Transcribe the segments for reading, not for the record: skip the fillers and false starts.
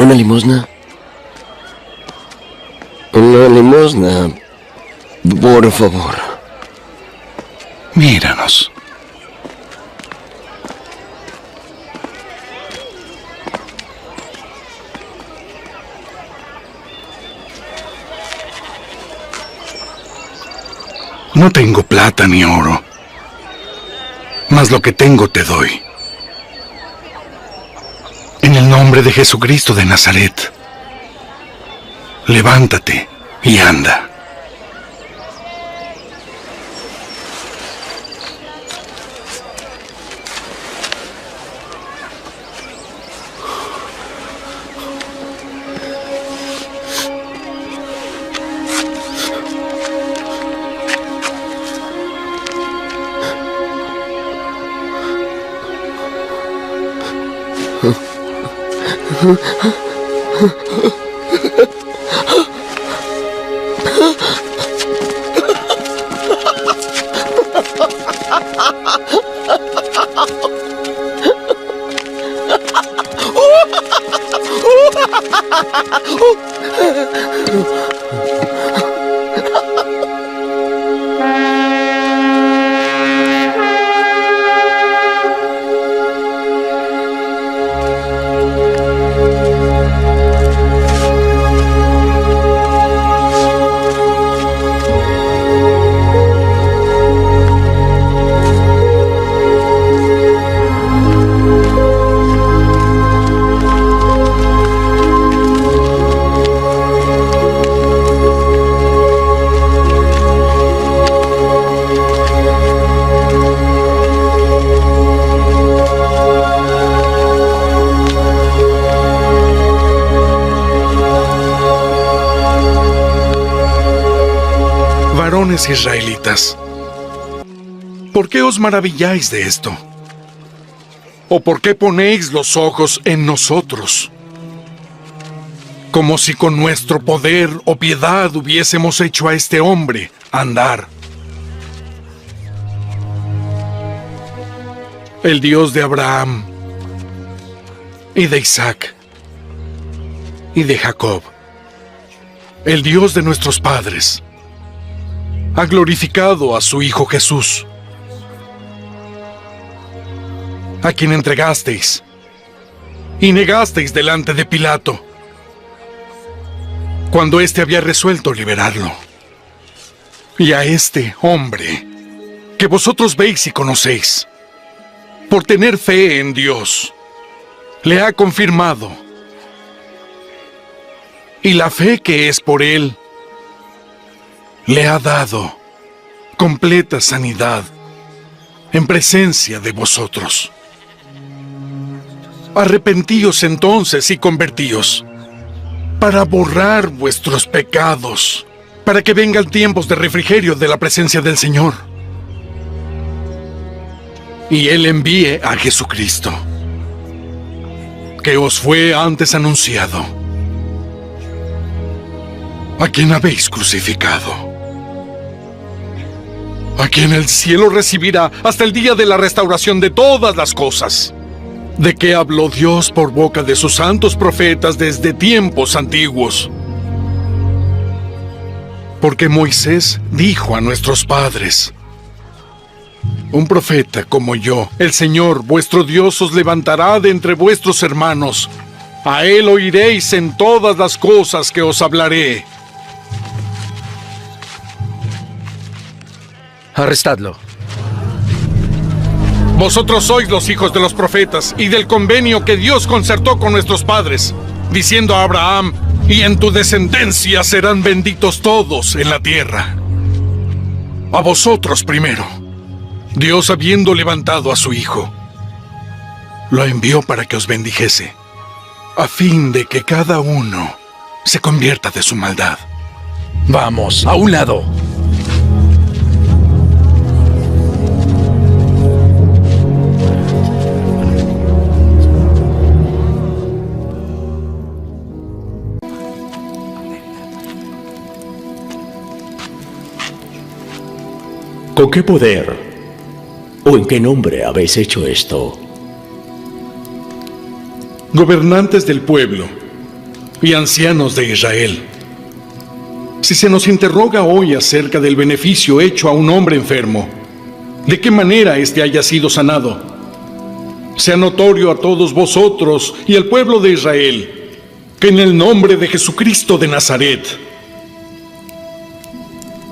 ¿Una limosna? Una limosna, por favor. Míranos. No tengo plata ni oro, mas lo que tengo te doy. En el nombre de Jesucristo de Nazaret, levántate y anda. Varones israelitas, ¿por qué os maravilláis de esto? ¿O por qué ponéis los ojos en nosotros? Como si con nuestro poder o piedad hubiésemos hecho a este hombre andar. El Dios de Abraham, y de Isaac, y de Jacob, el Dios de nuestros padres, ha glorificado a su Hijo Jesús, a quien entregasteis y negasteis delante de Pilato, cuando éste había resuelto liberarlo. Y a este hombre, que vosotros veis y conocéis, por tener fe en Dios, le ha confirmado. Y la fe que es por él, le ha dado completa sanidad en presencia de vosotros. Arrepentíos entonces y convertíos, para borrar vuestros pecados, para que vengan tiempos de refrigerio de la presencia del Señor. Y Él envíe a Jesucristo, que os fue antes anunciado, a quien habéis crucificado, a quien el cielo recibirá hasta el día de la restauración de todas las cosas, de que habló Dios por boca de sus santos profetas desde tiempos antiguos. Porque Moisés dijo a nuestros padres: un profeta como yo, el Señor vuestro Dios, os levantará de entre vuestros hermanos. A él oiréis en todas las cosas que os hablaré. Arrestadlo. Vosotros sois los hijos de los profetas y del convenio que Dios concertó con nuestros padres, diciendo a Abraham: y en tu descendencia serán benditos todos en la tierra. A vosotros primero, Dios, habiendo levantado a su Hijo, lo envió para que os bendijese, a fin de que cada uno se convierta de su maldad. Vamos, a un lado. ¿Con qué poder o en qué nombre habéis hecho esto? Gobernantes del pueblo, y ancianos de Israel. Si se nos interroga hoy acerca del beneficio hecho a un hombre enfermo, de qué manera éste haya sido sanado, sea notorio a todos vosotros y al pueblo de Israel que en el nombre de Jesucristo de Nazaret,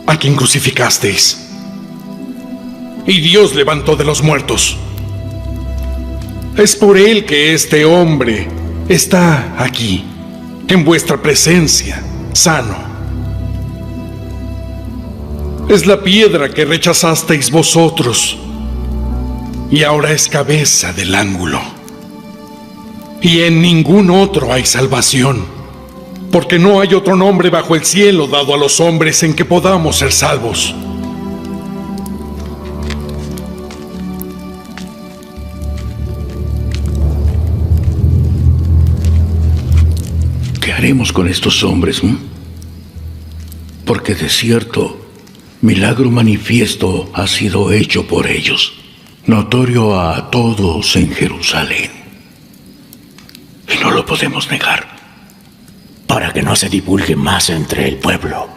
a quien crucificasteis, y Dios levantó de los muertos, es por él que este hombre está aquí, en vuestra presencia, sano. Es la piedra que rechazasteis vosotros, y ahora es cabeza del ángulo. Y en ningún otro hay salvación, porque no hay otro nombre bajo el cielo dado a los hombres en que podamos ser salvos. ¿Qué haremos con estos hombres? Porque de cierto, milagro manifiesto ha sido hecho por ellos, notorio a todos en Jerusalén. Y no lo podemos negar. Para que no se divulgue más entre el pueblo,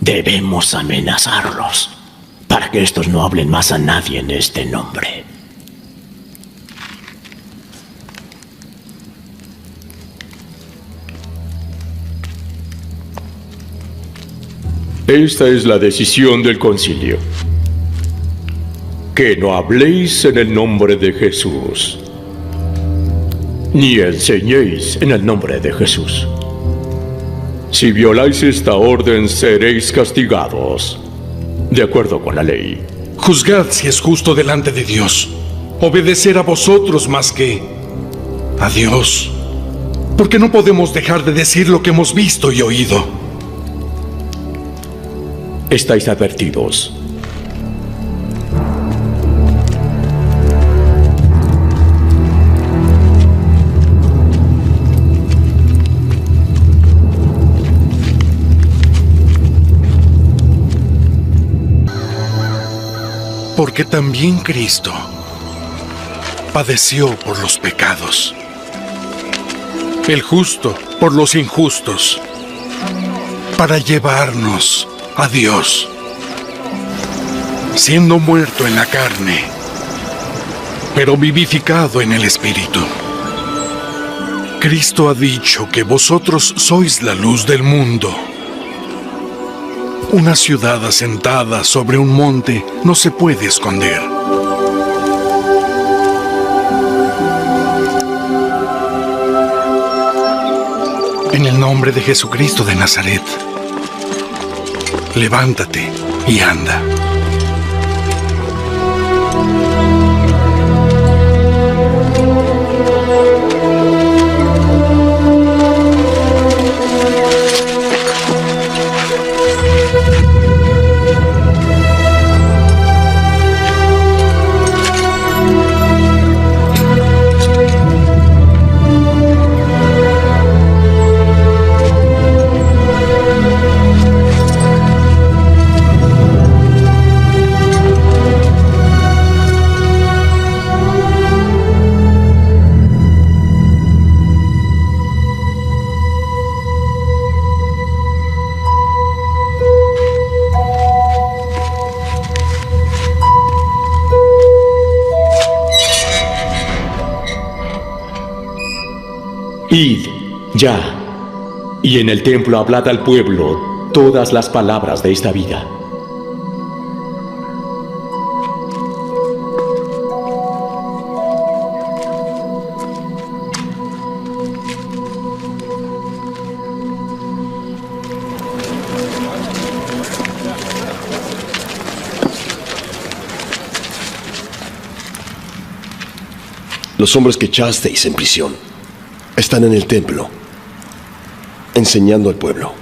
debemos amenazarlos, para que estos no hablen más a nadie en este nombre. Esta es la decisión del concilio. Que no habléis en el nombre de Jesús, ni enseñéis en el nombre de Jesús. Si violáis esta orden, seréis castigados, de acuerdo con la ley. Juzgad si es justo delante de Dios obedecer a vosotros más que a Dios, porque no podemos dejar de decir lo que hemos visto y oído. Estáis advertidos. Porque también Cristo padeció por los pecados, el justo por los injustos, para llevarnos a Dios, siendo muerto en la carne, pero vivificado en el Espíritu. Cristo ha dicho que vosotros sois la luz del mundo. Una ciudad asentada sobre un monte no se puede esconder. En el nombre de Jesucristo de Nazaret, levántate y anda. Id, ya, y en el templo hablad al pueblo todas las palabras de esta vida. Los hombres que echasteis en prisión están en el templo, enseñando al pueblo.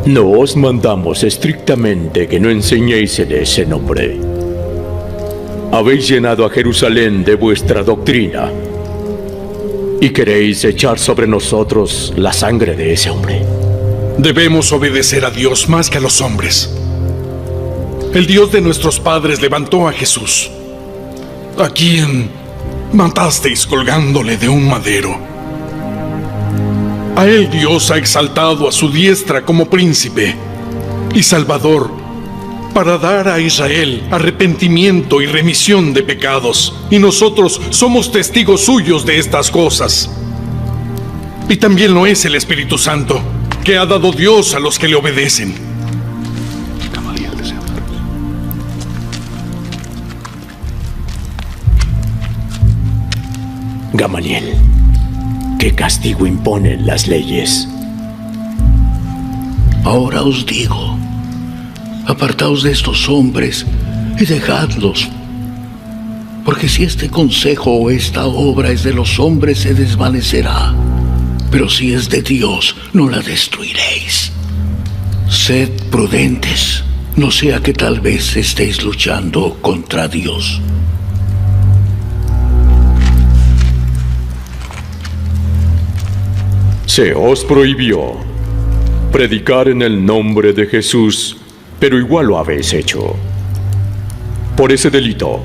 No os mandamos estrictamente que no enseñéis en ese nombre, Habéis llenado a Jerusalén de vuestra doctrina y queréis echar sobre nosotros la sangre de ese hombre. Debemos obedecer a Dios más que a los hombres. El Dios de nuestros padres levantó a Jesús, a quien matasteis colgándole de un madero. A él Dios ha exaltado a su diestra como príncipe y salvador, para dar a Israel arrepentimiento y remisión de pecados. Y nosotros somos testigos suyos de estas cosas. Y también lo es el Espíritu Santo, que ha dado Dios a los que le obedecen. Gamaliel, ¿qué castigo imponen las leyes? Ahora os digo, apartaos de estos hombres y dejadlos, porque si este consejo o esta obra es de los hombres se desvanecerá, pero si es de Dios no la destruiréis. Sed prudentes, no sea que tal vez estéis luchando contra Dios. Se os prohibió predicar en el nombre de Jesús, pero igual lo habéis hecho. Por ese delito,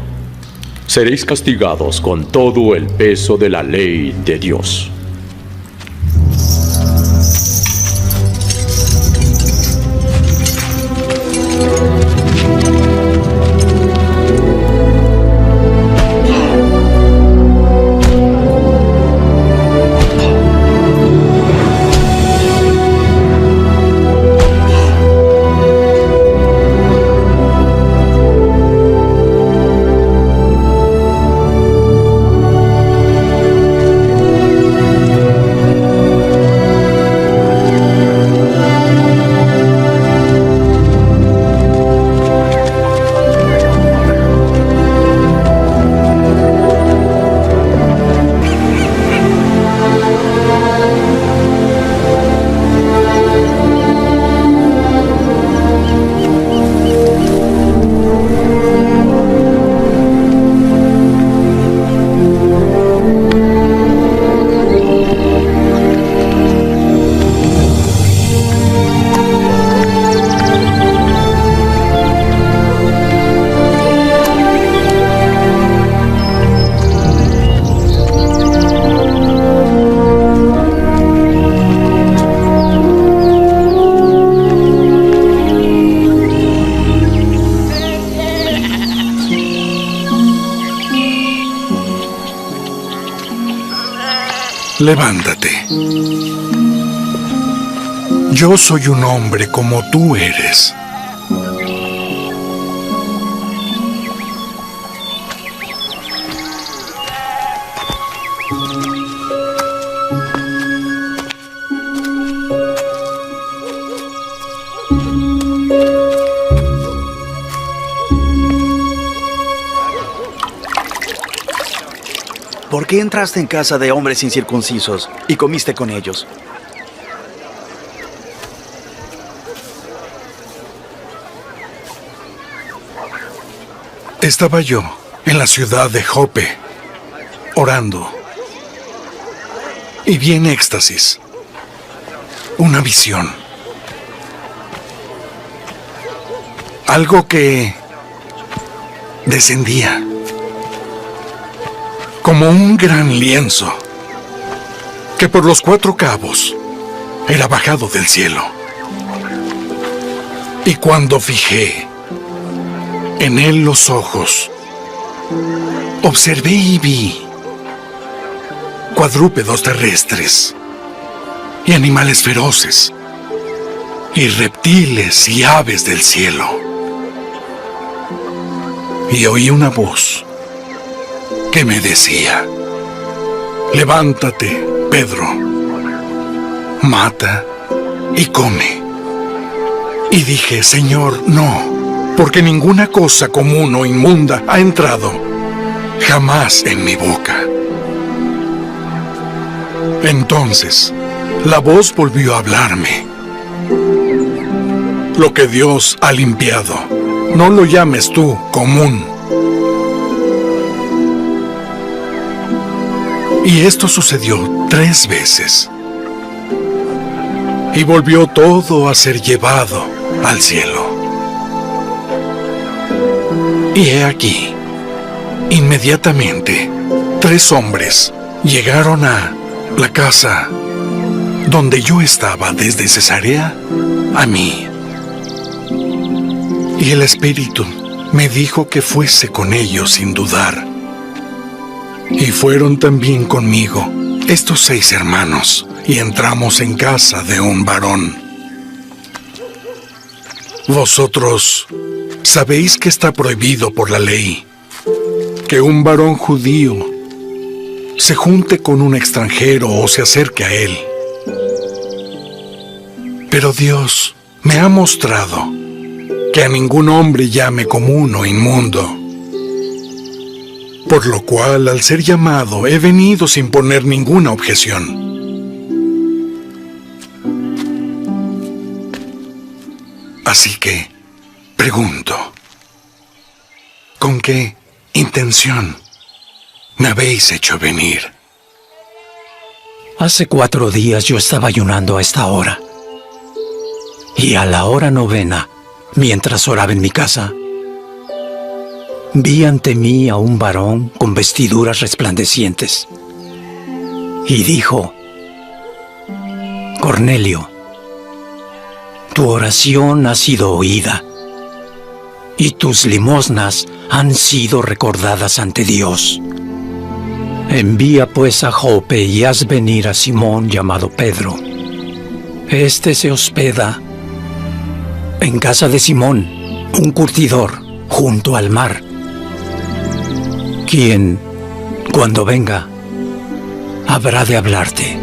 seréis castigados con todo el peso de la ley de Dios. Levántate. Yo soy un hombre como tú eres. ¿Por qué entraste en casa de hombres incircuncisos y comiste con ellos? Estaba yo en la ciudad de Jope, orando, y vi en éxtasis una visión. Algo que descendía como un gran lienzo que por los 4 cabos era bajado del cielo. Y cuando fijé en él los ojos, observé y vi cuadrúpedos terrestres y animales feroces y reptiles y aves del cielo. Y oí una voz que me decía: levántate, Pedro, mata y come. Y dije: Señor, no, porque ninguna cosa común o inmunda ha entrado jamás en mi boca. Entonces, la voz volvió a hablarme: lo que Dios ha limpiado, no lo llames tú común. Y esto sucedió 3 veces. Y volvió todo a ser llevado al cielo. Y he aquí, inmediatamente, 3 hombres llegaron a la casa donde yo estaba desde Cesarea a mí. Y el Espíritu me dijo que fuese con ellos sin dudar. Y fueron también conmigo estos 6 hermanos, y entramos en casa de un varón. Vosotros sabéis que está prohibido por la ley que un varón judío se junte con un extranjero o se acerque a él. Pero Dios me ha mostrado que a ningún hombre llame común o inmundo. Por lo cual, al ser llamado, he venido sin poner ninguna objeción. Así que, pregunto, ¿con qué intención me habéis hecho venir? Hace 4 días yo estaba ayunando a esta hora. Y a la hora 9, mientras oraba en mi casa, vi ante mí a un varón con vestiduras resplandecientes. Y dijo: Cornelio, tu oración ha sido oída, y tus limosnas han sido recordadas ante Dios. Envía pues a Jope y haz venir a Simón llamado Pedro. Este se hospeda en casa de Simón, un curtidor, junto al mar, quien, cuando venga, habrá de hablarte.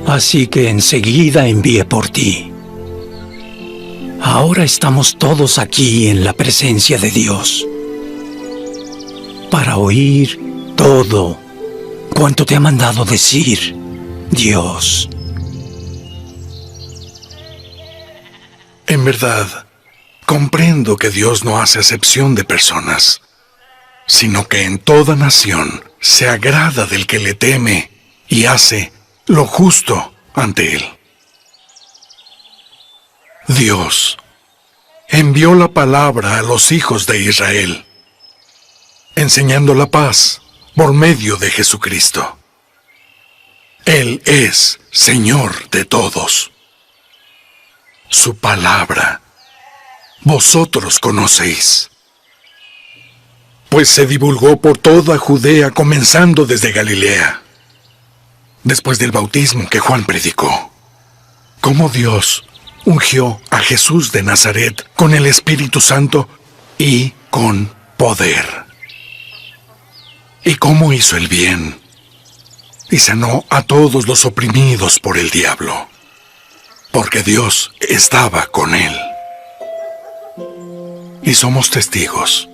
Así que enseguida envié por ti. Ahora estamos todos aquí en la presencia de Dios para oír todo cuanto te ha mandado decir Dios. En verdad, comprendo que Dios no hace acepción de personas, sino que en toda nación se agrada del que le teme y hace lo justo ante él. Dios envió la palabra a los hijos de Israel, enseñando la paz por medio de Jesucristo. Él es Señor de todos. Su palabra vosotros conocéis, pues se divulgó por toda Judea, comenzando desde Galilea, después del bautismo que Juan predicó, cómo Dios ungió a Jesús de Nazaret con el Espíritu Santo y con poder, y cómo hizo el bien y sanó a todos los oprimidos por el diablo, porque Dios estaba con él. Y somos testigos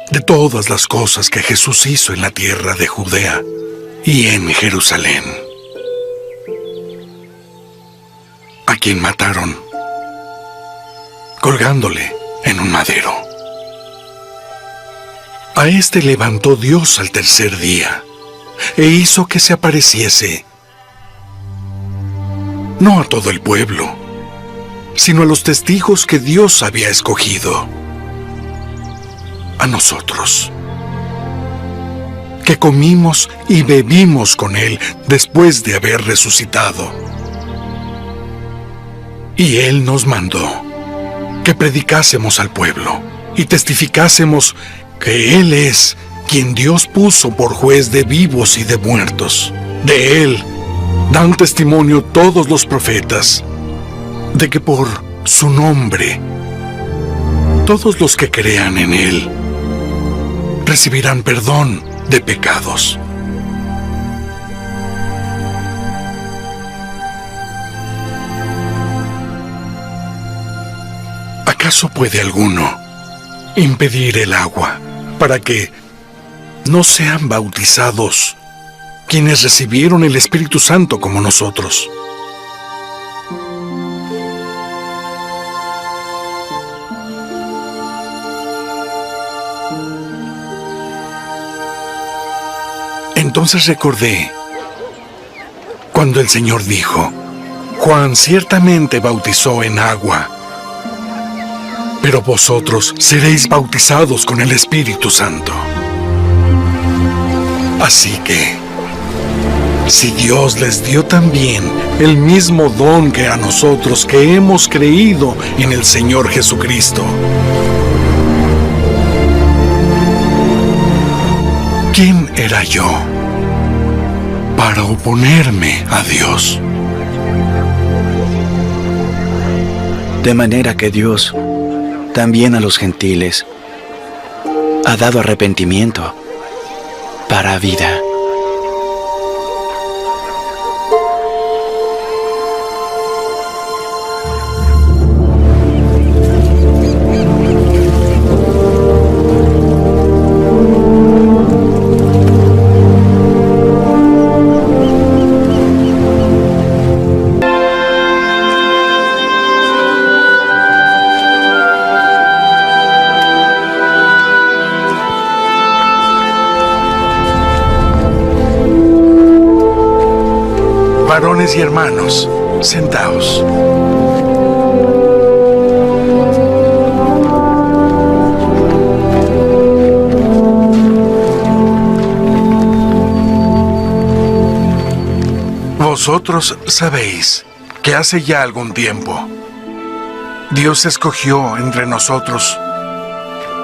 de todas las cosas que Jesús hizo en la tierra de Judea y en Jerusalén, a quien mataron colgándole en un madero. A este levantó Dios al tercer día e hizo que se apareciese no a todo el pueblo, sino a los testigos que Dios había escogido, a nosotros, que comimos y bebimos con Él después de haber resucitado. Y Él nos mandó que predicásemos al pueblo y testificásemos que Él es quien Dios puso por juez de vivos y de muertos. De Él dan testimonio todos los profetas, de que por su nombre todos los que crean en Él recibirán perdón de pecados. ¿Acaso puede alguno impedir el agua para que no sean bautizados quienes recibieron el Espíritu Santo como nosotros? Entonces recordé cuando el Señor dijo: Juan ciertamente bautizó en agua, pero vosotros seréis bautizados con el Espíritu Santo. Así que, si Dios les dio también el mismo don que a nosotros que hemos creído en el Señor Jesucristo, ¿quién era yo para oponerme a Dios? De manera que Dios también a los gentiles ha dado arrepentimiento para vida. Varones y hermanos, sentaos. Vosotros sabéis que hace ya algún tiempo Dios escogió entre nosotros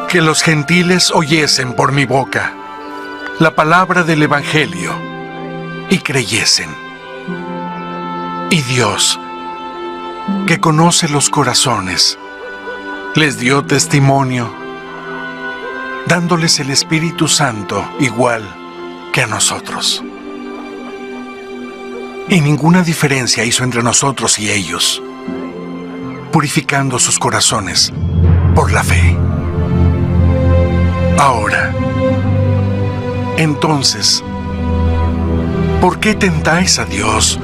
que los gentiles oyesen por mi boca la palabra del Evangelio y creyesen. Y Dios, que conoce los corazones, les dio testimonio, dándoles el Espíritu Santo igual que a nosotros. Y ninguna diferencia hizo entre nosotros y ellos, purificando sus corazones por la fe. Ahora, entonces, ¿por qué tentáis a Dios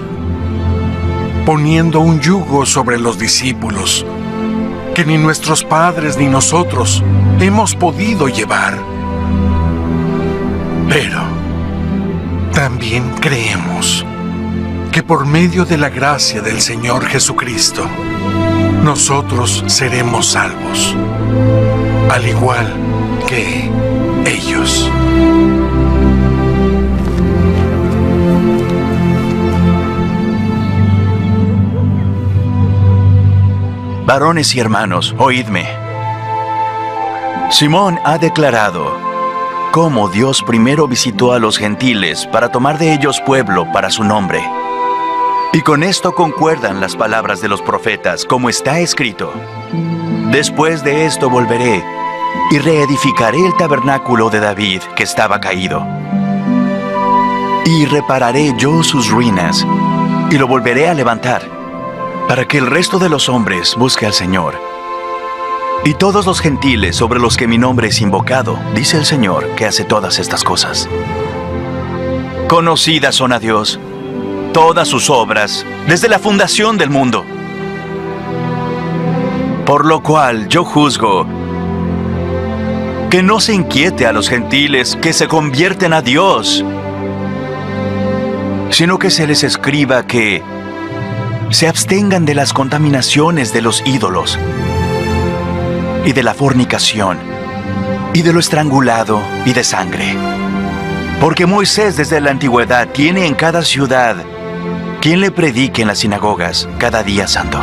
poniendo un yugo sobre los discípulos que ni nuestros padres ni nosotros hemos podido llevar? Pero también creemos que por medio de la gracia del Señor Jesucristo, nosotros seremos salvos, al igual que ellos. Varones y hermanos, oídme. Simón ha declarado cómo Dios primero visitó a los gentiles para tomar de ellos pueblo para su nombre. Y con esto concuerdan las palabras de los profetas, como está escrito: Después de esto volveré y reedificaré el tabernáculo de David que estaba caído. Y repararé yo sus ruinas y lo volveré a levantar, para que el resto de los hombres busque al Señor. Y todos los gentiles sobre los que mi nombre es invocado, dice el Señor, que hace todas estas cosas. Conocidas son a Dios todas sus obras desde la fundación del mundo. Por lo cual yo juzgo que no se inquiete a los gentiles que se convierten a Dios, sino que se les escriba que se abstengan de las contaminaciones de los ídolos, y de la fornicación, y de lo estrangulado, y de sangre. Porque Moisés desde la antigüedad tiene en cada ciudad quien le predique en las sinagogas cada día santo.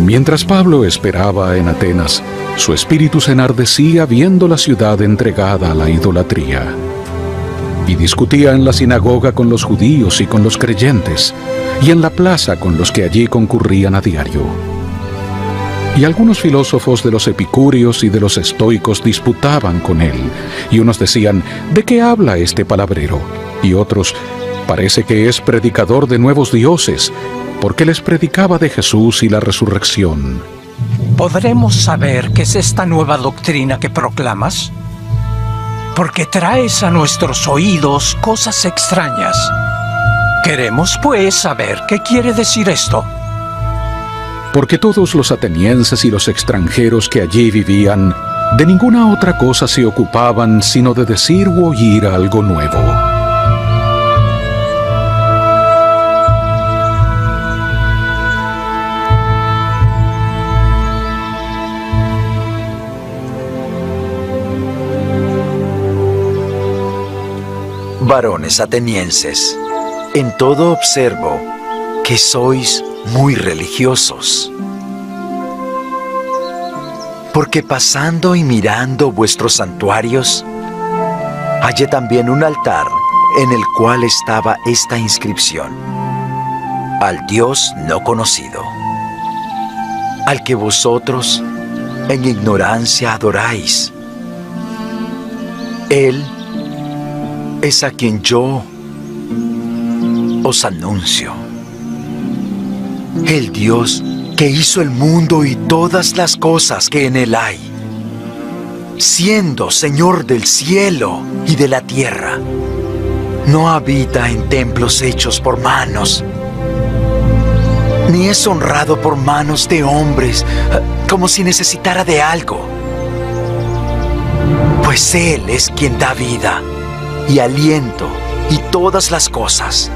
Mientras Pablo esperaba en Atenas, su espíritu se enardecía viendo la ciudad entregada a la idolatría. Y discutía en la sinagoga con los judíos y con los creyentes, y en la plaza con los que allí concurrían a diario. Y algunos filósofos de los epicúreos y de los estoicos disputaban con él, y unos decían: ¿de qué habla este palabrero? Y otros: parece que es predicador de nuevos dioses, porque les predicaba de Jesús y la resurrección. ¿podremos saber qué es esta nueva doctrina que proclamas? Porque traes a nuestros oídos cosas extrañas. Queremos, pues, saber qué quiere decir esto. Porque todos los atenienses y los extranjeros que allí vivían, de ninguna otra cosa se ocupaban sino de decir u oír algo nuevo. Varones atenienses, en todo observo que sois muy religiosos. Porque pasando y mirando vuestros santuarios, hallé también un altar en el cual estaba esta inscripción: al Dios no conocido, al que vosotros en ignorancia adoráis. Él es a quien yo os anuncio. El Dios que hizo el mundo y todas las cosas que en él hay, siendo Señor del cielo y de la tierra, no habita en templos hechos por manos, ni es honrado por manos de hombres, como si necesitara de algo. Pues Él es quien da vida y aliento y todas las cosas,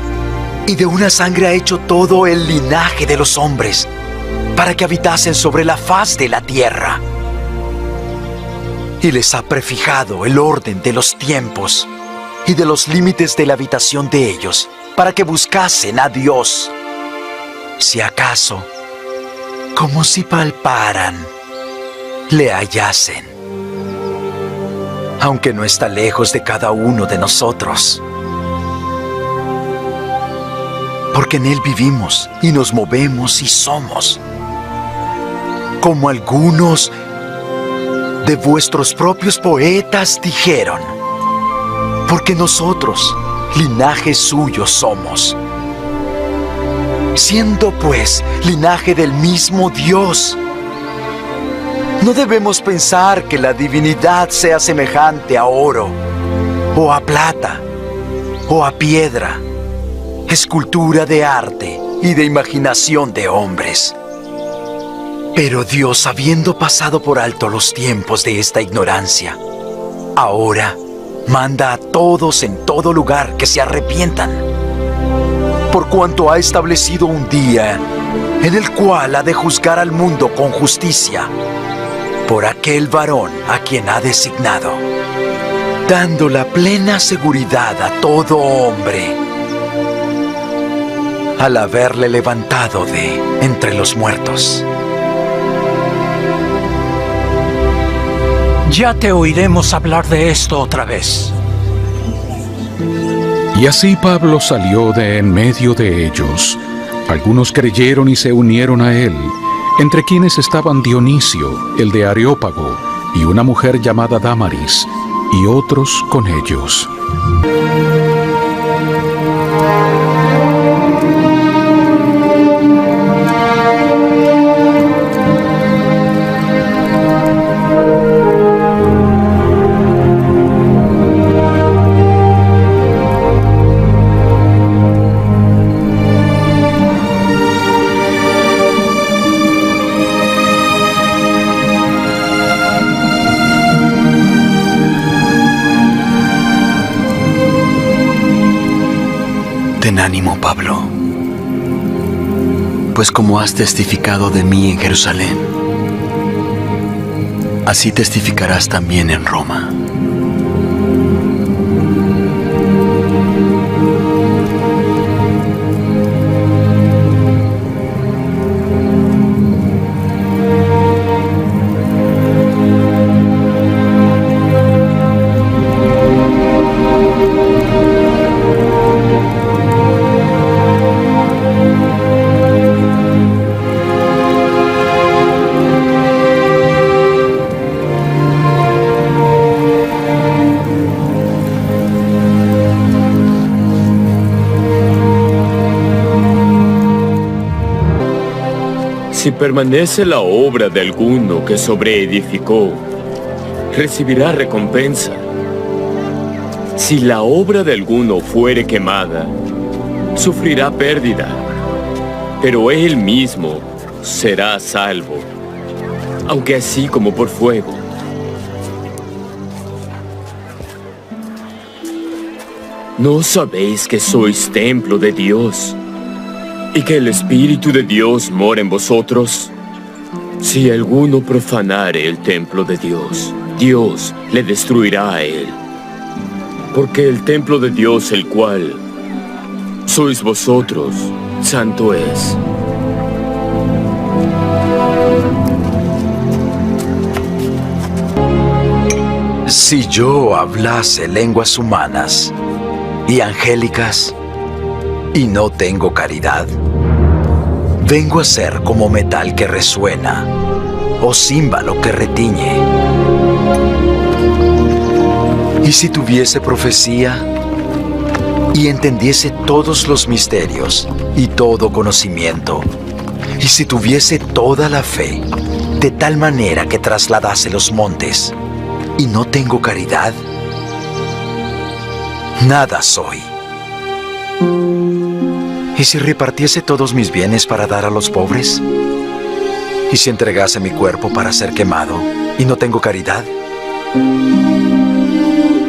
y de una sangre ha hecho todo el linaje de los hombres, para que habitasen sobre la faz de la tierra. Y les ha prefijado el orden de los tiempos y de los límites de la habitación de ellos, para que buscasen a Dios, si acaso, como si palparan, le hallasen, aunque no está lejos de cada uno de nosotros. Porque en Él vivimos y nos movemos y somos, como algunos de vuestros propios poetas dijeron, porque nosotros, linaje suyo somos. Siendo pues linaje del mismo Dios, no debemos pensar que la divinidad sea semejante a oro, o a plata, o a piedra, escultura de arte y de imaginación de hombres. Pero Dios, habiendo pasado por alto los tiempos de esta ignorancia, ahora manda a todos en todo lugar que se arrepientan, por cuanto ha establecido un día en el cual ha de juzgar al mundo con justicia, por aquel varón a quien ha designado, dando la plena seguridad a todo hombre, al haberle levantado de entre los muertos. Ya te oiremos hablar de esto otra vez. Y así Pablo salió de en medio de ellos. Algunos creyeron y se unieron a él, entre quienes estaban Dionisio, el de Areópago, y una mujer llamada Dámaris, y otros con ellos. Ten ánimo, Pablo, pues como has testificado de mí en Jerusalén, así testificarás también en Roma. Si permanece la obra de alguno que sobreedificó, recibirá recompensa. Si la obra de alguno fuere quemada, sufrirá pérdida, pero él mismo será salvo, aunque así como por fuego. ¿No sabéis que sois templo de Dios y que el Espíritu de Dios mora en vosotros? Si alguno profanare el templo de Dios, Dios le destruirá a él. Porque el templo de Dios, el cual sois vosotros, santo es. Si yo hablase lenguas humanas y angélicas y no tengo caridad, vengo a ser como metal que resuena o címbalo que retiñe. Y si tuviese profecía y entendiese todos los misterios y todo conocimiento, y si tuviese toda la fe, de tal manera que trasladase los montes, y no tengo caridad, nada soy. ¿Y si repartiese todos mis bienes para dar a los pobres? ¿Y si entregase mi cuerpo para ser quemado y no tengo caridad?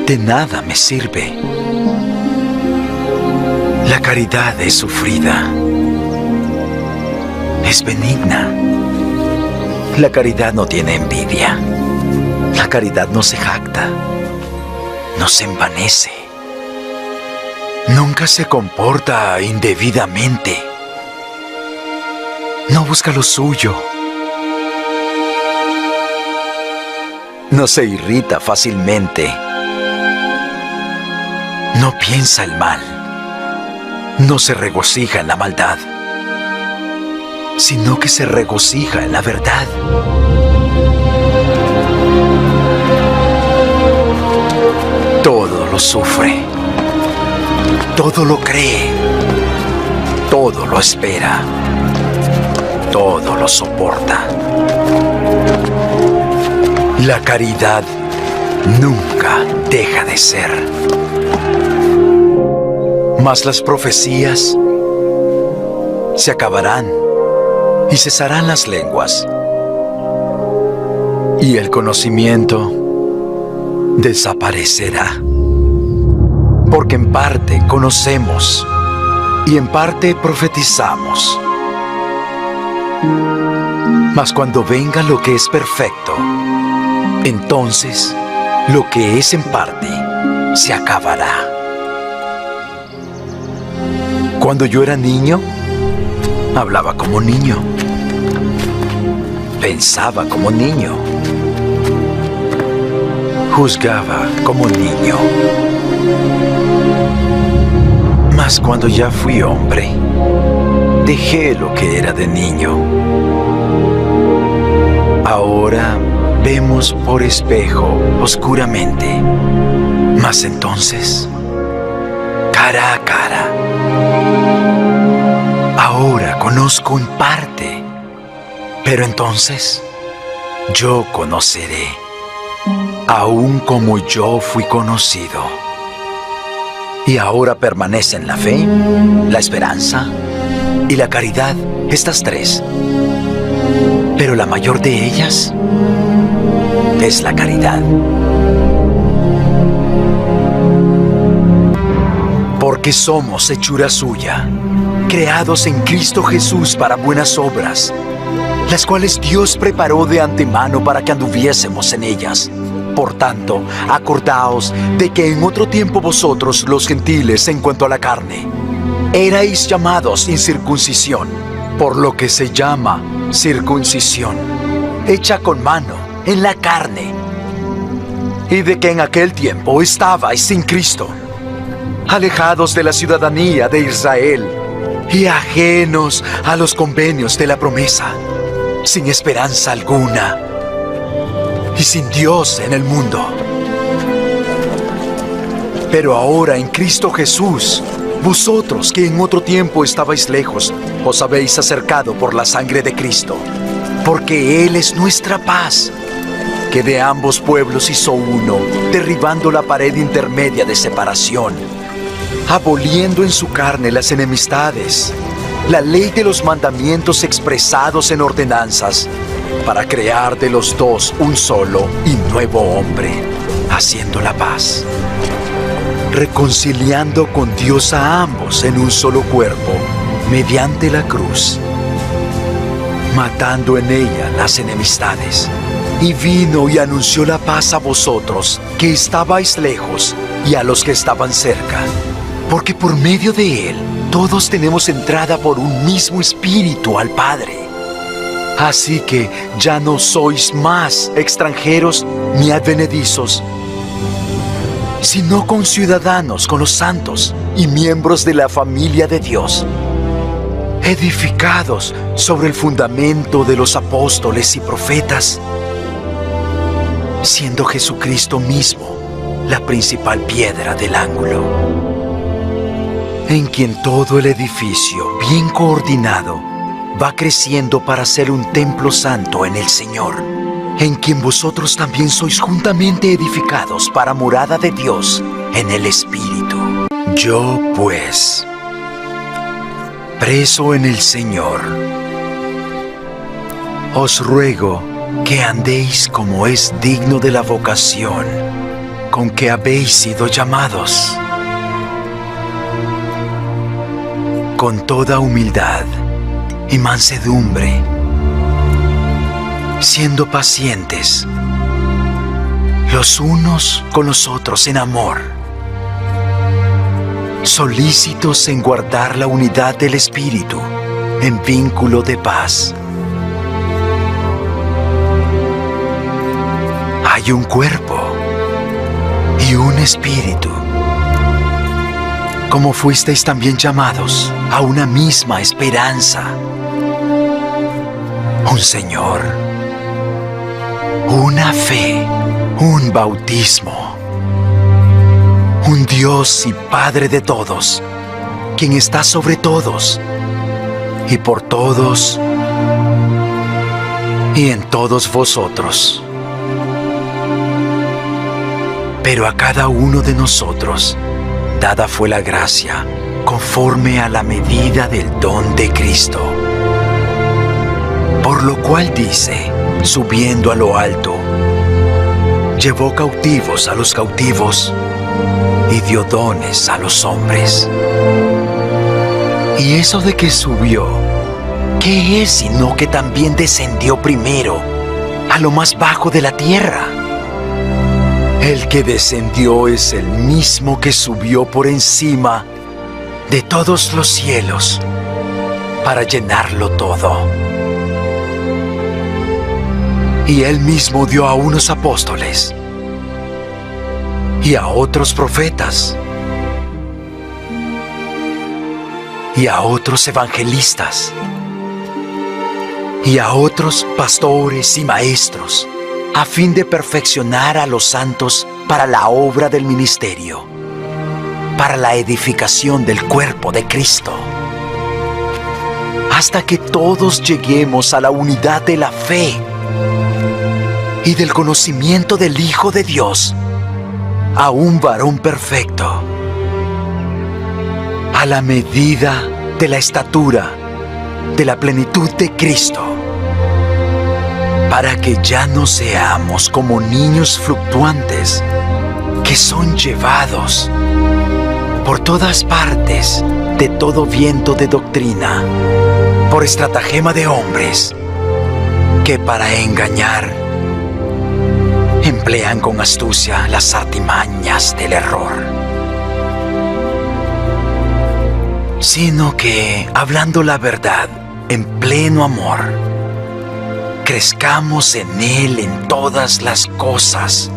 De nada me sirve. La caridad es sufrida, es benigna. La caridad no tiene envidia. La caridad no se jacta, no se envanece. Nunca se comporta indebidamente. No busca lo suyo. No se irrita fácilmente. No piensa el mal. No se regocija en la maldad, sino que se regocija en la verdad. Todo lo sufre, todo lo cree, todo lo espera, todo lo soporta. La caridad nunca deja de ser. Mas las profecías se acabarán y cesarán las lenguas, y el conocimiento desaparecerá. Porque en parte conocemos y en parte profetizamos. Mas cuando venga lo que es perfecto, entonces lo que es en parte se acabará. Cuando yo era niño, hablaba como niño, pensaba como niño, juzgaba como niño. Mas cuando ya fui hombre, dejé lo que era de niño. Ahora vemos por espejo oscuramente, mas entonces cara a cara. Ahora conozco en parte, pero entonces yo conoceré, aún como yo fui conocido. Y ahora permanecen la fe, la esperanza y la caridad, estas tres. Pero la mayor de ellas es la caridad. Porque somos hechura suya, creados en Cristo Jesús para buenas obras, las cuales Dios preparó de antemano para que anduviésemos en ellas. Por tanto, acordaos de que en otro tiempo vosotros, los gentiles, en cuanto a la carne, erais llamados incircuncisión, por lo que se llama circuncisión, hecha con mano, en la carne, y de que en aquel tiempo estabais sin Cristo, alejados de la ciudadanía de Israel y ajenos a los convenios de la promesa, sin esperanza alguna y sin Dios en el mundo. Pero ahora en Cristo Jesús, Vosotros que en otro tiempo estabais lejos, os habéis acercado por la sangre de Cristo, porque Él es nuestra paz, que de ambos pueblos hizo uno, derribando la pared intermedia de separación, aboliendo en su carne las enemistades, la ley de los mandamientos expresados en ordenanzas, para crear de los dos un solo y nuevo hombre, haciendo la paz, reconciliando con Dios a ambos en un solo cuerpo, mediante la cruz, matando en ella las enemistades. Y vino y anunció la paz a vosotros, que estabais lejos, y a los que estaban cerca. Porque por medio de Él, todos tenemos entrada por un mismo Espíritu al Padre. Así que ya no sois más extranjeros ni advenedizos, sino conciudadanos con los santos y miembros de la familia de Dios, edificados sobre el fundamento de los apóstoles y profetas, siendo Jesucristo mismo la principal piedra del ángulo, en quien todo el edificio, bien coordinado, va creciendo para ser un templo santo en el Señor, en quien vosotros también sois juntamente edificados para morada de Dios en el Espíritu. Yo, pues, preso en el Señor, os ruego que andéis como es digno de la vocación con que habéis sido llamados, con toda humildad y mansedumbre, siendo pacientes los unos con los otros en amor, solícitos en guardar la unidad del Espíritu en vínculo de paz. Hay un cuerpo y un espíritu, como fuisteis también llamados a una misma esperanza, un Señor, una fe, un bautismo, un Dios y Padre de todos, quien está sobre todos y por todos y en todos vosotros. Pero a cada uno de nosotros dada fue la gracia conforme a la medida del don de Cristo. Por lo cual dice, subiendo a lo alto, llevó cautivos a los cautivos y dio dones a los hombres. Y eso de que subió, ¿qué es sino que también descendió primero a lo más bajo de la tierra? El que descendió es el mismo que subió por encima de todos los cielos para llenarlo todo. Y él mismo dio a unos apóstoles y a otros profetas y a otros evangelistas y a otros pastores y maestros, a fin de perfeccionar a los santos para la obra del ministerio, para la edificación del cuerpo de Cristo, hasta que todos lleguemos a la unidad de la fe y del conocimiento del Hijo de Dios, a un varón perfecto, a la medida de la estatura de la plenitud de Cristo, para que ya no seamos como niños fluctuantes que son llevados por todas partes de todo viento de doctrina, por estratagema de hombres que para engañar emplean con astucia las artimañas del error, sino que, hablando la verdad en pleno amor, crezcamos en Él en todas las cosas,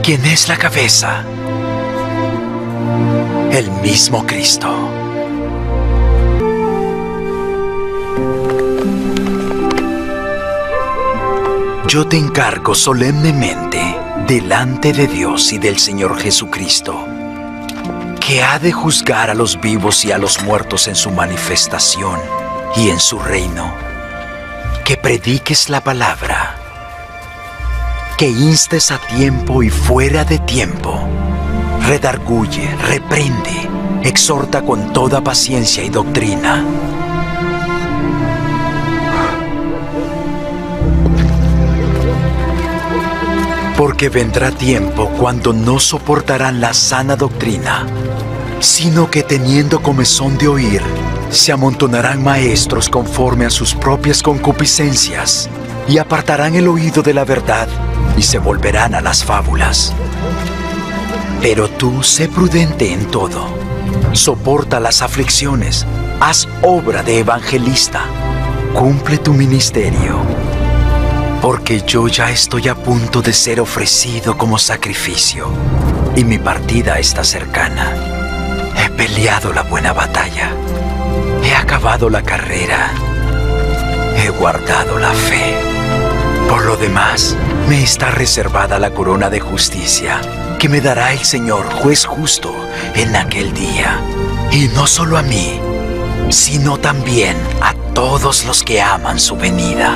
quien es la cabeza, el mismo Cristo. Yo te encargo solemnemente delante de Dios y del Señor Jesucristo, que ha de juzgar a los vivos y a los muertos en su manifestación y en su reino, que prediques la palabra, que instes a tiempo y fuera de tiempo, redarguye, reprende, exhorta con toda paciencia y doctrina. Porque vendrá tiempo cuando no soportarán la sana doctrina, sino que teniendo comezón de oír, se amontonarán maestros conforme a sus propias concupiscencias, y apartarán el oído de la verdad, y se volverán a las fábulas. Pero tú sé prudente en todo, soporta las aflicciones, haz obra de evangelista, cumple tu ministerio. Porque yo ya estoy a punto de ser ofrecido como sacrificio, y mi partida está cercana. He peleado la buena batalla, he acabado la carrera, he guardado la fe. Por lo demás, me está reservada la corona de justicia, que me dará el Señor, juez justo, en aquel día. Y no solo a mí, sino también a todos los que aman su venida.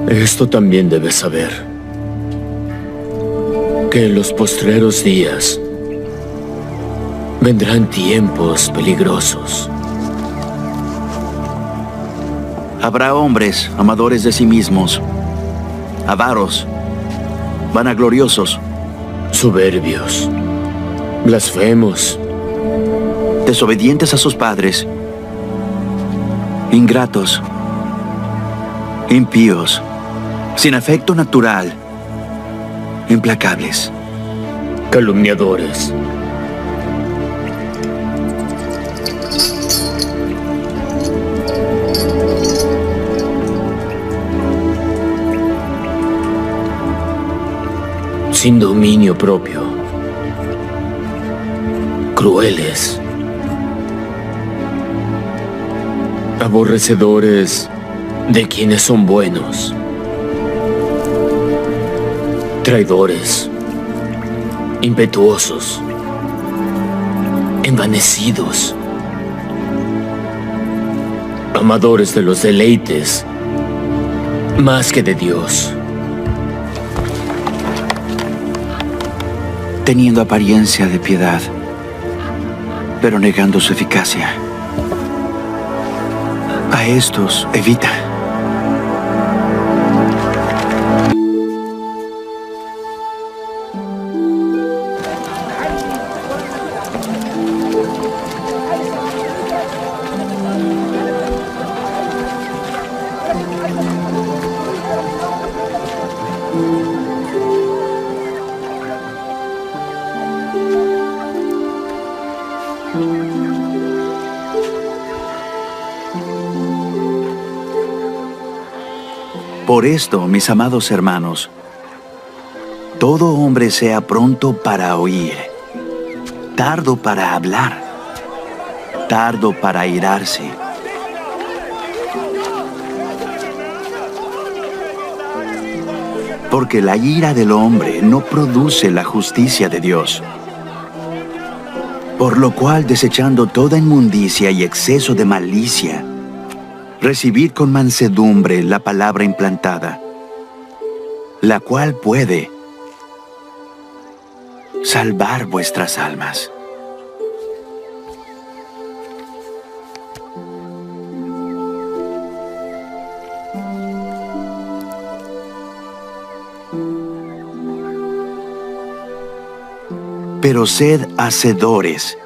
Esto también debes saber, que en los postreros días vendrán tiempos peligrosos. Habrá hombres amadores de sí mismos, avaros, vanagloriosos, soberbios, blasfemos, desobedientes a sus padres, ingratos, impíos, sin afecto natural, implacables, calumniadores, sin dominio propio, crueles, aborrecedores de quienes son buenos, traidores, impetuosos, envanecidos, amadores de los deleites más que de Dios, teniendo apariencia de piedad, pero negando su eficacia. A estos evita. Por esto, mis amados hermanos, todo hombre sea pronto para oír, tardo para hablar, tardo para airarse. Porque la ira del hombre no produce la justicia de Dios. Por lo cual, desechando toda inmundicia y exceso de malicia, recibid con mansedumbre la palabra implantada, la cual puede salvar vuestras almas. Pero sed hacedores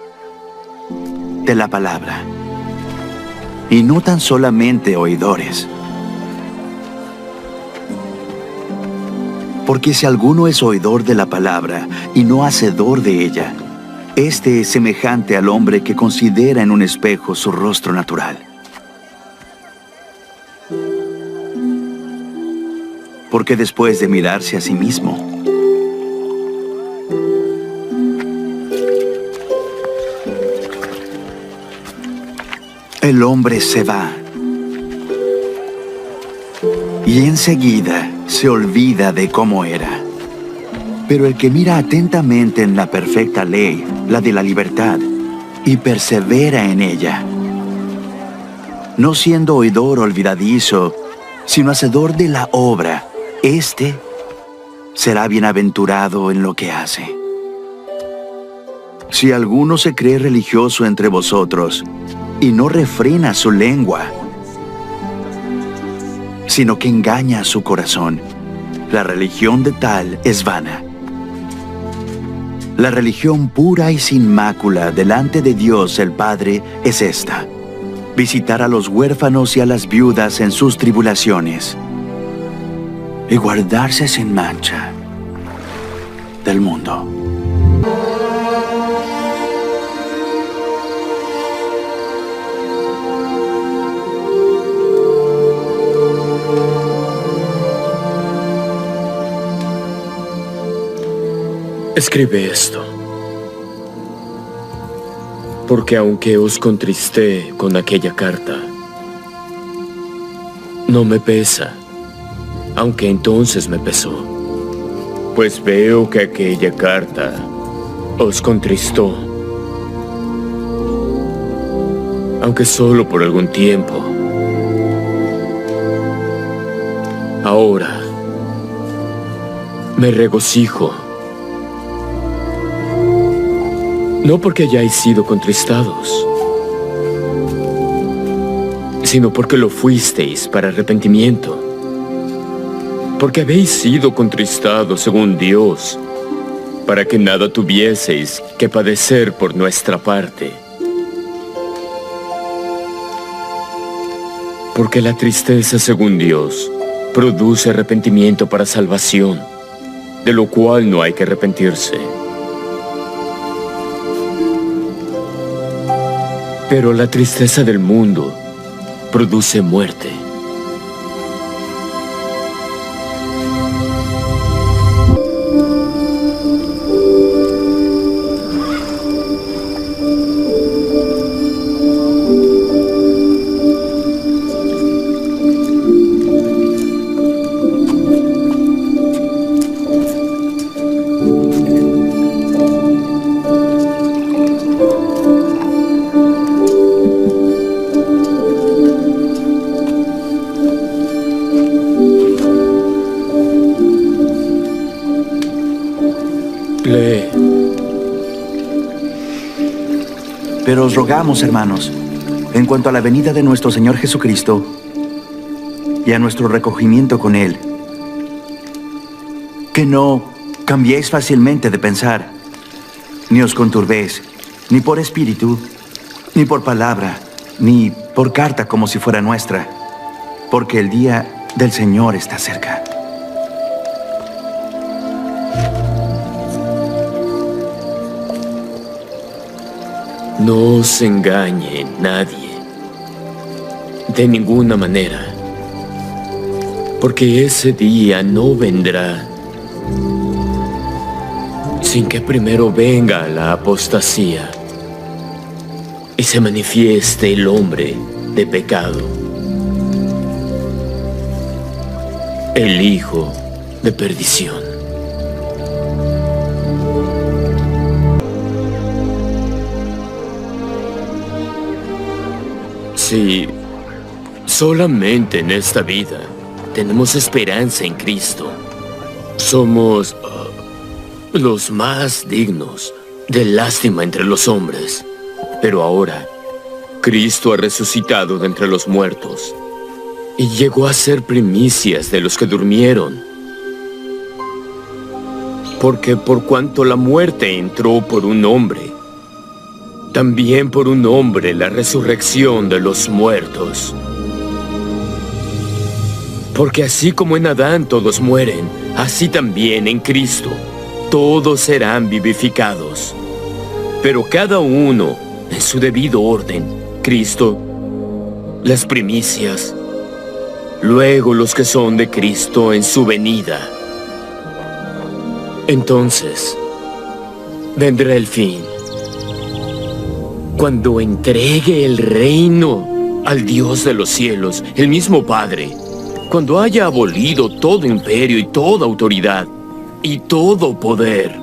de la palabra, y no tan solamente oidores, Porque si alguno es oidor de la palabra y no hacedor de ella, este es semejante al hombre que considera en un espejo su rostro natural. Porque después de mirarse a sí mismo, el hombre se va y enseguida se olvida de cómo era. Pero el que mira atentamente en la perfecta ley, la de la libertad, y persevera en ella, no siendo oidor olvidadizo, sino hacedor de la obra, éste será bienaventurado en lo que hace. Si alguno se cree religioso entre vosotros y no refrena su lengua, sino que engaña a su corazón, la religión de tal es vana. La religión pura y sin mácula delante de Dios el Padre es esta: visitar a los huérfanos y a las viudas en sus tribulaciones, y guardarse sin mancha del mundo. Escribe esto, porque aunque os contristé con aquella carta, no me pesa, aunque entonces me pesó, pues veo que aquella carta os contristó, aunque solo por algún tiempo. Ahora me regocijo, no porque hayáis sido contristados, sino porque lo fuisteis para arrepentimiento, porque habéis sido contristados según Dios, para que nada tuvieseis que padecer por nuestra parte. Porque la tristeza según Dios produce arrepentimiento para salvación, de lo cual no hay que arrepentirse. Pero la tristeza del mundo produce muerte. Pero os rogamos, hermanos, en cuanto a la venida de nuestro Señor Jesucristo y a nuestro recogimiento con Él, que no cambiéis fácilmente de pensar, ni os conturbéis, ni por espíritu, ni por palabra, ni por carta como si fuera nuestra, porque el día del Señor está cerca. No os engañe nadie, de ninguna manera, porque ese día no vendrá sin que primero venga la apostasía y se manifieste el hombre de pecado, el hijo de perdición. Si solamente en esta vida tenemos esperanza en Cristo, somos los más dignos de lástima entre los hombres. Pero ahora, Cristo ha resucitado de entre los muertos y llegó a ser primicias de los que durmieron. Porque por cuanto la muerte entró por un hombre, también por un hombre la resurrección de los muertos. Porque así como en Adán todos mueren, así también en Cristo todos serán vivificados, pero cada uno en su debido orden. Cristo, las primicias, luego los que son de Cristo en su venida. Entonces vendrá el fin, cuando entregue el reino al Dios de los cielos, el mismo Padre, cuando haya abolido todo imperio y toda autoridad y todo poder,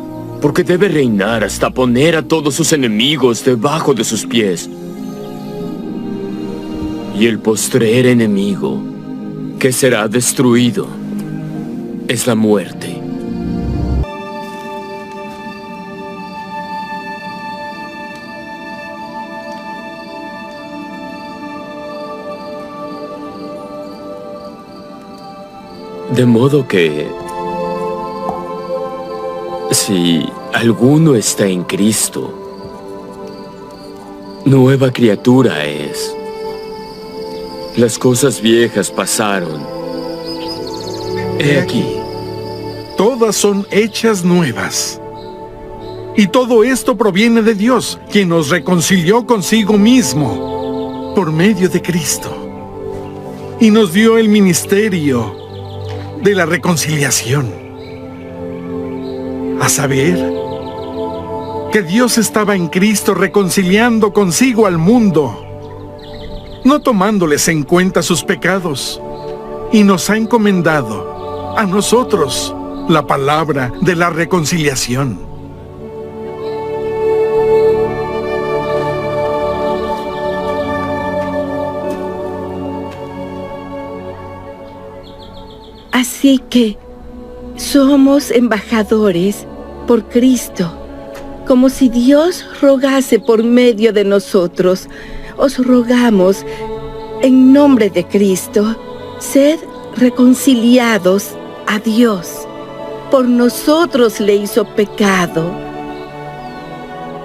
porque debe reinar hasta poner a todos sus enemigos debajo de sus pies. Y el postrer enemigo que será destruido es la muerte. De modo que, si alguno está en Cristo, nueva criatura es. Las cosas viejas pasaron. He aquí. Todas son hechas nuevas. Y todo esto proviene de Dios, quien nos reconcilió consigo mismo por medio de Cristo. Y nos dio el ministerio de la reconciliación. A saber, que Dios estaba en Cristo reconciliando consigo al mundo, no tomándoles en cuenta sus pecados, y nos ha encomendado a nosotros la palabra de la reconciliación. Así que somos embajadores por Cristo, como si Dios rogase por medio de nosotros. Os rogamos, en nombre de Cristo, sed reconciliados a Dios. Por nosotros le hizo pecado,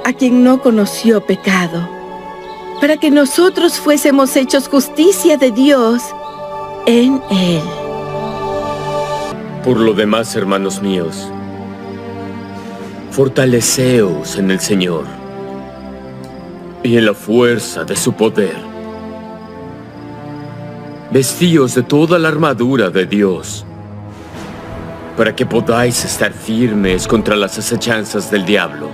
a quien no conoció pecado, para que nosotros fuésemos hechos justicia de Dios en Él. Por lo demás, hermanos míos, fortaleceos en el Señor y en la fuerza de su poder. Vestíos de toda la armadura de Dios, para que podáis estar firmes contra las acechanzas del diablo.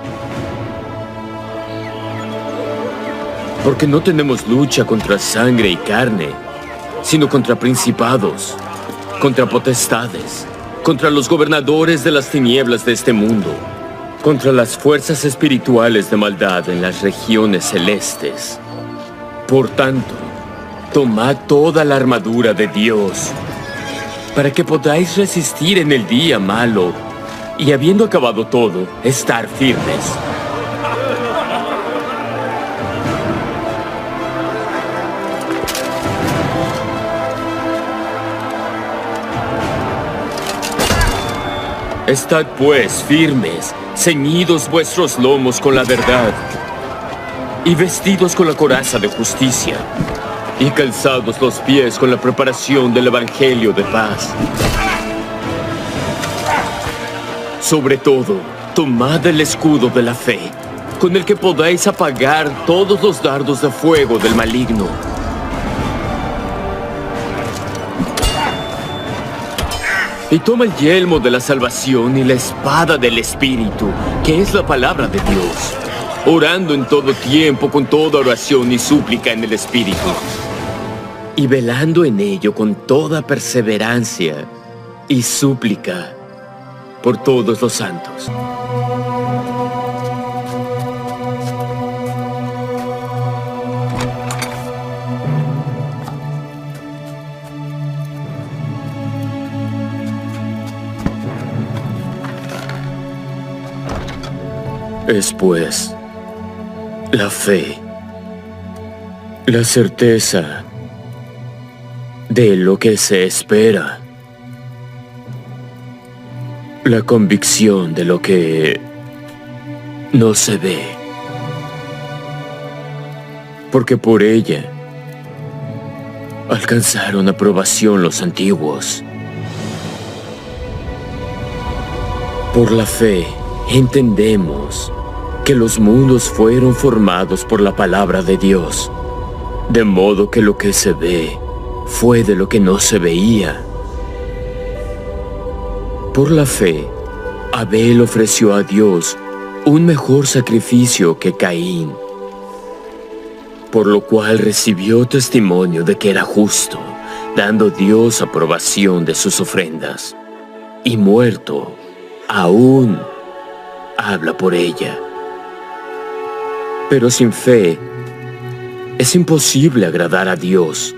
Porque no tenemos lucha contra sangre y carne, sino contra principados, contra potestades, contra los gobernadores de las tinieblas de este mundo, contra las fuerzas espirituales de maldad en las regiones celestes. Por tanto, tomad toda la armadura de Dios, para que podáis resistir en el día malo, y habiendo acabado todo, estar firmes. Estad pues firmes, ceñidos vuestros lomos con la verdad, y vestidos con la coraza de justicia, y calzados los pies con la preparación del evangelio de paz. Sobre todo, tomad el escudo de la fe, con el que podáis apagar todos los dardos de fuego del maligno. Y toma el yelmo de la salvación y la espada del Espíritu, que es la palabra de Dios, orando en todo tiempo con toda oración y súplica en el Espíritu, y velando en ello con toda perseverancia y súplica por todos los santos. Es pues la fe, la certeza de lo que se espera, la convicción de lo que no se ve, porque por ella alcanzaron aprobación los antiguos. Por la fe, entendemos que los mundos fueron formados por la palabra de Dios, de modo que lo que se ve fue de lo que no se veía. Por la fe, Abel ofreció a Dios un mejor sacrificio que Caín, por lo cual recibió testimonio de que era justo, dando Dios aprobación de sus ofrendas, y muerto, aún habla por ella. Pero sin fe, es imposible agradar a Dios,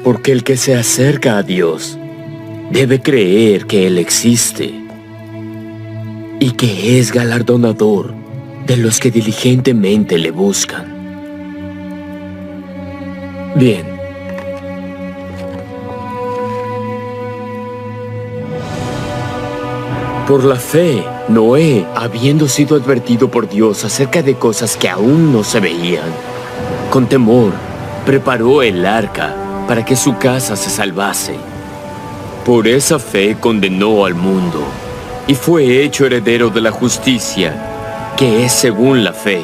porque el que se acerca a Dios debe creer que Él existe y que es galardonador de los que diligentemente le buscan. Bien. Por la fe, Noé, habiendo sido advertido por Dios acerca de cosas que aún no se veían, con temor, preparó el arca para que su casa se salvase. Por esa fe condenó al mundo y fue hecho heredero de la justicia, que es según la fe.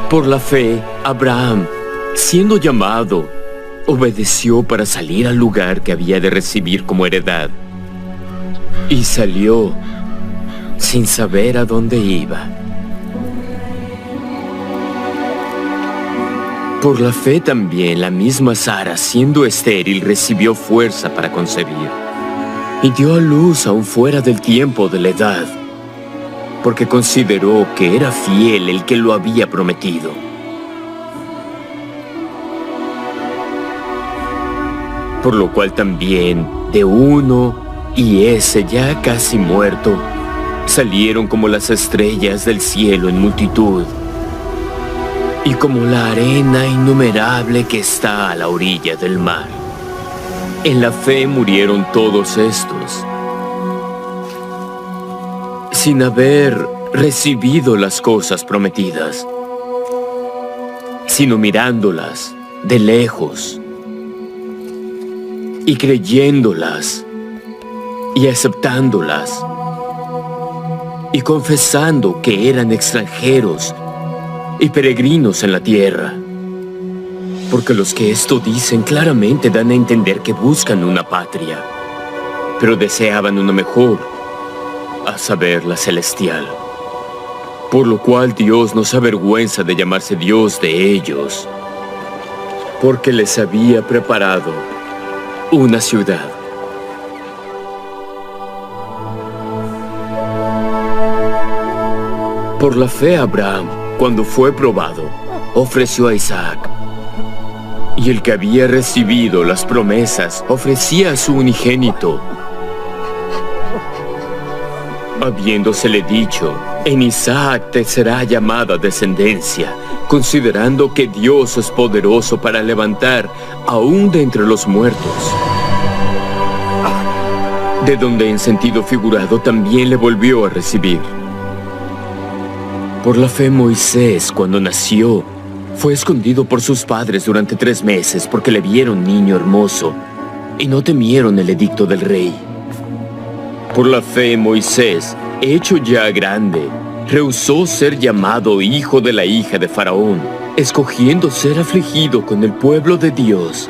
Por la fe, Abraham, siendo llamado, obedeció para salir al lugar que había de recibir como heredad. Y salió sin saber a dónde iba. Por la fe también la misma Sara, siendo estéril, recibió fuerza para concebir, y dio a luz aún fuera del tiempo de la edad, porque consideró que era fiel el que lo había prometido. Por lo cual también de uno, y ese ya casi muerto, salieron como las estrellas del cielo en multitud, y como la arena innumerable que está a la orilla del mar. En la fe murieron todos estos, sin haber recibido las cosas prometidas, sino mirándolas de lejos y creyéndolas y aceptándolas y confesando que eran extranjeros y peregrinos en la tierra. Porque los que esto dicen claramente dan a entender que buscan una patria, pero deseaban una mejor, a saber, la celestial. Por lo cual Dios no se avergüenza de llamarse Dios de ellos, porque les había preparado una ciudad. Por la fe Abraham, cuando fue probado, ofreció a Isaac. Y el que había recibido las promesas ofrecía a su unigénito, habiéndosele dicho: en Isaac te será llamada descendencia, considerando que Dios es poderoso para levantar aún de entre los muertos. De donde en sentido figurado también le volvió a recibir. Por la fe Moisés, cuando nació, fue escondido por sus padres durante 3 meses porque le vieron niño hermoso y no temieron el edicto del rey. Por la fe Moisés, hecho ya grande, rehusó ser llamado hijo de la hija de Faraón, escogiendo ser afligido con el pueblo de Dios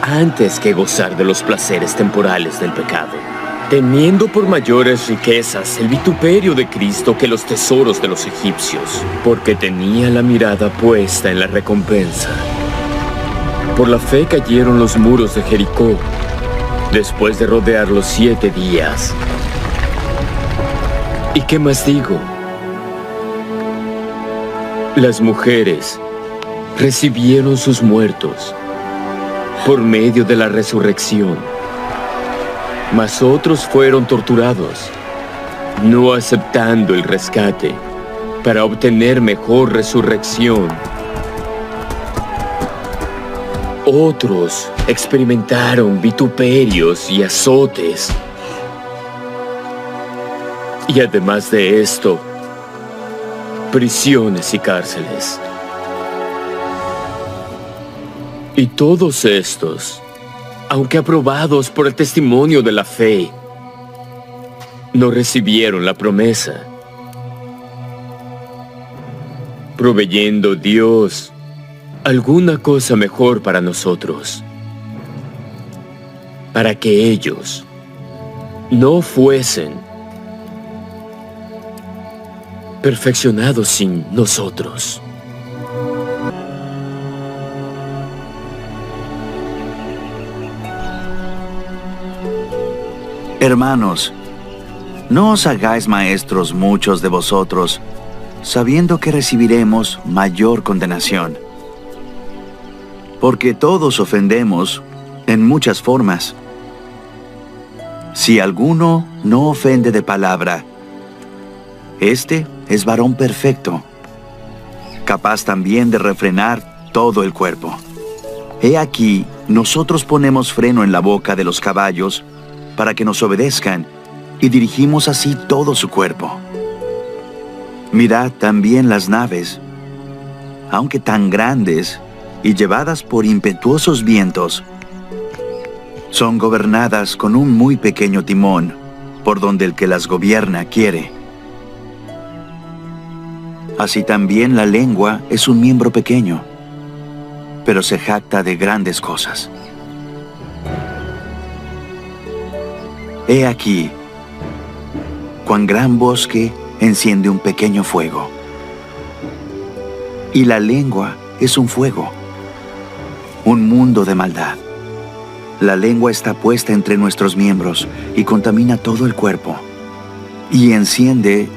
antes que gozar de los placeres temporales del pecado, teniendo por mayores riquezas el vituperio de Cristo que los tesoros de los egipcios, porque tenía la mirada puesta en la recompensa. Por la fe cayeron los muros de Jericó, después de rodearlos 7 días. ¿Y qué más digo? Las mujeres recibieron sus muertos por medio de la resurrección, mas otros fueron torturados, no aceptando el rescate para obtener mejor resurrección. Otros experimentaron vituperios y azotes. Y además de esto, prisiones y cárceles. Y todos estos, aunque aprobados por el testimonio de la fe, no recibieron la promesa, proveyendo Dios alguna cosa mejor para nosotros, para que ellos no fuesen perfeccionados sin nosotros. Hermanos, no os hagáis maestros muchos de vosotros, sabiendo que recibiremos mayor condenación. Porque todos ofendemos en muchas formas. Si alguno no ofende de palabra, este es varón perfecto, capaz también de refrenar todo el cuerpo. He aquí, nosotros ponemos freno en la boca de los caballos para que nos obedezcan, y dirigimos así todo su cuerpo. Mirad también las naves, aunque tan grandes y llevadas por impetuosos vientos, son gobernadas con un muy pequeño timón, por donde el que las gobierna quiere. Así también la lengua es un miembro pequeño, pero se jacta de grandes cosas. He aquí, cuán gran bosque enciende un pequeño fuego. Y la lengua es un fuego, un mundo de maldad. La lengua está puesta entre nuestros miembros y contamina todo el cuerpo, y enciende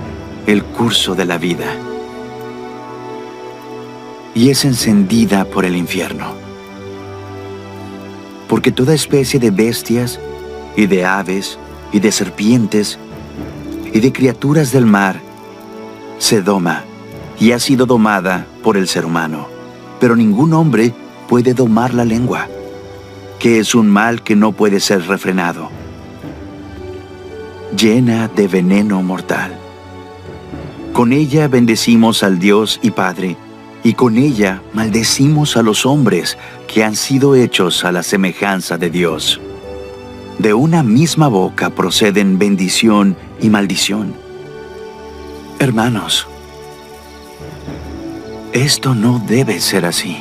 el curso de la vida. Y es encendida por el infierno. Porque toda especie de bestias y de aves, y de serpientes, y de criaturas del mar, se doma, y ha sido domada por el ser humano. Pero ningún hombre puede domar la lengua, que es un mal que no puede ser refrenado, llena de veneno mortal. Con ella bendecimos al Dios y Padre, y con ella maldecimos a los hombres que han sido hechos a la semejanza de Dios. De una misma boca proceden bendición y maldición. Hermanos, esto no debe ser así.